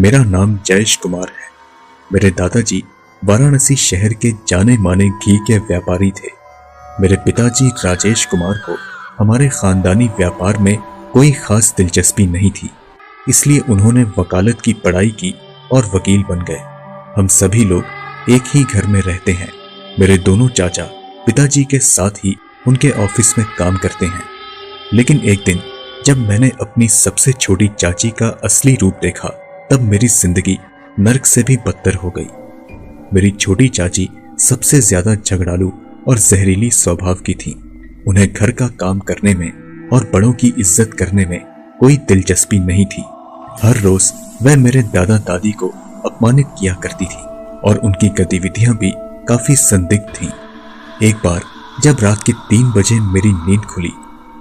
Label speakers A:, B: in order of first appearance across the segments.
A: मेरा नाम जयेश कुमार है। मेरे दादाजी वाराणसी शहर के जाने माने घी के व्यापारी थे। मेरे पिताजी राजेश कुमार को हमारे खानदानी व्यापार में कोई खास दिलचस्पी नहीं थी, इसलिए उन्होंने वकालत की पढ़ाई की और वकील बन गए। हम सभी लोग एक ही घर में रहते हैं। मेरे दोनों चाचा पिताजी के साथ ही उनके ऑफिस में काम करते हैं। लेकिन एक दिन जब मैंने अपनी सबसे छोटी चाची का असली रूप देखा, तब मेरी जिंदगी नर्क से भी बदतर हो गई। मेरी छोटी चाची सबसे ज्यादा झगड़ालू और जहरीली स्वभाव की थी। उन्हें घर का काम करने में और बड़ों की इज्जत करने में कोई दिलचस्पी नहीं थी। हर रोज वह मेरे दादा दादी को अपमानित किया करती थी और उनकी गतिविधियां भी काफी संदिग्ध थीं। एक बार जब रात के 3 बजे मेरी नींद खुली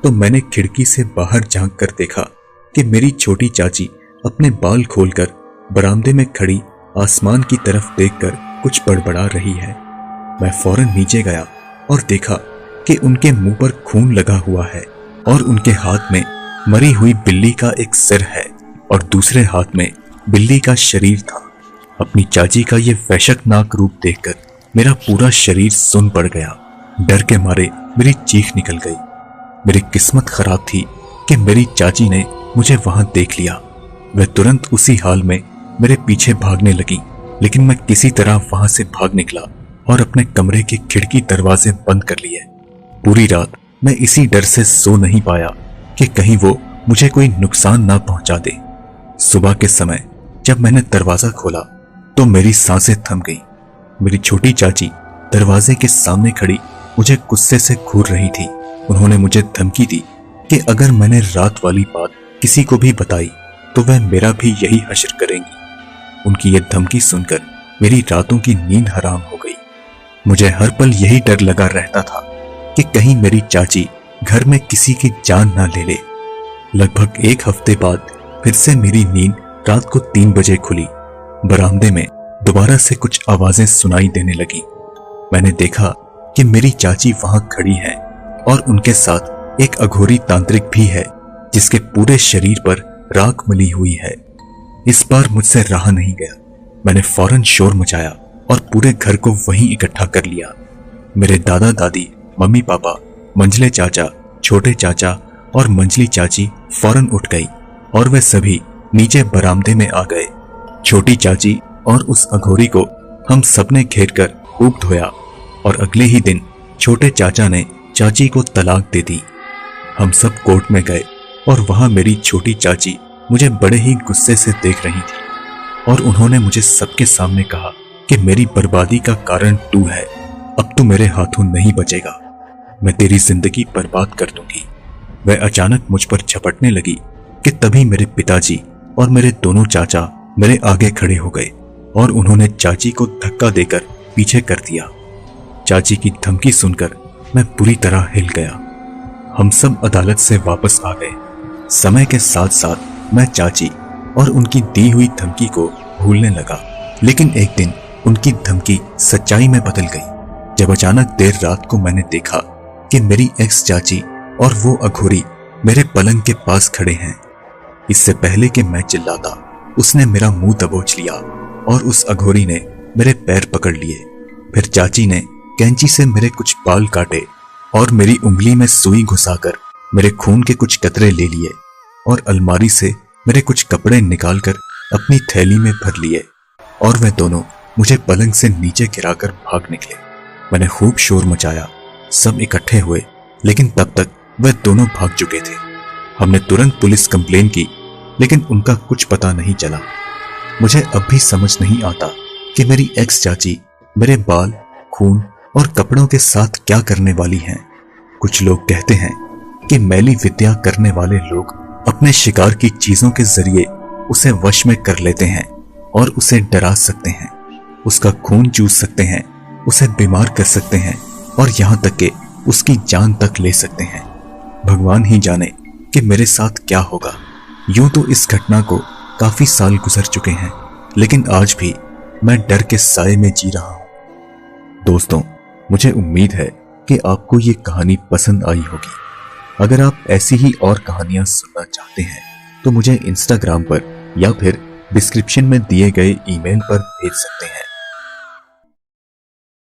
A: तो मैंने खिड़की से बाहर झांक कर देखा कि मेरी छोटी चाची अपने बाल खोलकर बरामदे में खड़ी आसमान की तरफ देखकर कुछ बड़बड़ा रही है। मैं फौरन नीचे गया और देखा कि उनके मुंह पर खून लगा हुआ है और उनके हाथ में मरी हुई बिल्ली का एक सिर है और दूसरे हाथ में बिल्ली का शरीर था। अपनी चाची का ये वहशतनाक रूप देखकर मेरा पूरा शरीर सुन्न पड़ गया। डर के मारे मेरी चीख निकल गई। मेरी किस्मत खराब थी कि मेरी चाची ने मुझे वहां देख लिया। वह तुरंत उसी हाल में मेरे पीछे भागने लगी, लेकिन मैं किसी तरह वहां से भाग निकला और अपने कमरे के खिड़की दरवाजे बंद कर लिए। पूरी रात मैं इसी डर से सो नहीं पाया कि कहीं वो मुझे कोई नुकसान ना पहुंचा दे। सुबह के समय जब मैंने दरवाजा खोला तो मेरी सांसें थम गई। मेरी छोटी चाची दरवाजे के सामने खड़ी मुझे गुस्से से घूर रही थी। उन्होंने मुझे धमकी दी कि अगर मैंने रात वाली बात किसी को भी बताई तो वह मेरा भी यही हश्र करेंगी। उनकी यह धमकी सुनकर मेरी रातों की नींद हराम हो गई। मुझे हर पल यही डर लगा रहता था कि कहीं मेरी चाची घर में किसी की जान ना ले ले। लगभग 1 हफ्ते बाद फिर से मेरी नींद रात को 3 बजे खुली। बरामदे में दोबारा से कुछ आवाजें सुनाई देने लगी। मैंने देखा कि मेरी चाची वहां खड़ी है और उनके साथ एक अघोरी तांत्रिक भी है जिसके पूरे शरीर पर राख मिली हुई है। इस बार मुझसे रहा नहीं गया। मैंने फौरन शोर मचाया और पूरे घर को वहीं इकट्ठा कर लिया। मेरे दादा दादी, मम्मी पापा, मंझले चाचा, छोटे चाचा और मंझली चाची फौरन उठ गई और वे सभी नीचे बरामदे में आ गए। छोटी चाची और उस अघोरी को हम सबने घेर कर खूब धोया और अगले ही दिन छोटे चाचा ने चाची को तलाक दे दी। हम सब कोर्ट में गए और वहां मेरी छोटी चाची मुझे बड़े ही गुस्से से देख रही थी और उन्होंने मुझे सबके सामने कहा कि मेरी बर्बादी का कारण तू है, अब तू मेरे हाथों नहीं बचेगा, मैं तेरी जिंदगी बर्बाद कर दूंगी। वह अचानक मुझ पर झपटने लगी कि तभी मेरे पिताजी और मेरे दोनों चाचा मेरे आगे खड़े हो गए और उन्होंने चाची को धक्का देकर पीछे कर दिया। चाची की धमकी सुनकर मैं पूरी तरह हिल गया। हम सब अदालत से वापस आ गए। समय के साथ साथ मैं चाची और उनकी दी हुई धमकी को भूलने लगा, लेकिन एक दिन उनकी धमकी सच्चाई में बदल गई जब अचानक देर रात को मैंने देखा कि मेरी एक्स चाची और वो अघोरी मेरे पलंग के पास खड़े हैं। इससे पहले कि मैं चिल्लाता, उसने मेरा मुंह दबोच लिया और उस अघोरी ने मेरे पैर पकड़ लिए। फिर चाची ने कैंची से मेरे कुछ बाल काटे और मेरी उंगली में सुई घुसाकर मेरे खून के कुछ कतरे ले लिए और अलमारी से मेरे कुछ कपड़े निकालकर अपनी थैली में भर लिए और वे दोनों मुझे पलंग से नीचे गिराकर भाग निकले। मैंने खूब शोर मचाया, सब इकट्ठे हुए, लेकिन तब तक वे दोनों भाग चुके थे। हमने तुरंत पुलिस कंप्लेन की, लेकिन उनका कुछ पता नहीं चला। मुझे अब भी समझ नहीं आता कि मेरी एक्स चाची मेरे बाल, खून और कपड़ों के साथ क्या करने वाली हैं। कुछ लोग कहते हैं कि मैली विद्या करने वाले लोग अपने शिकार की चीजों के जरिए उसे वश में कर लेते हैं और उसे डरा सकते हैं, उसका खून चूस सकते हैं, उसे बीमार कर सकते हैं और यहां तक कि उसकी जान तक ले सकते हैं। भगवान ही जाने कि मेरे साथ क्या होगा। यूं तो इस घटना को काफी साल गुजर चुके हैं, लेकिन आज भी मैं डर के साए में जी रहा हूं। दोस्तों, मुझे उम्मीद है कि आपको ये कहानी पसंद आई होगी। अगर आप ऐसी ही और कहानियां सुनना चाहते हैं तो मुझे इंस्टाग्राम पर या फिर डिस्क्रिप्शन में दिए गए ईमेल पर भेज सकते हैं।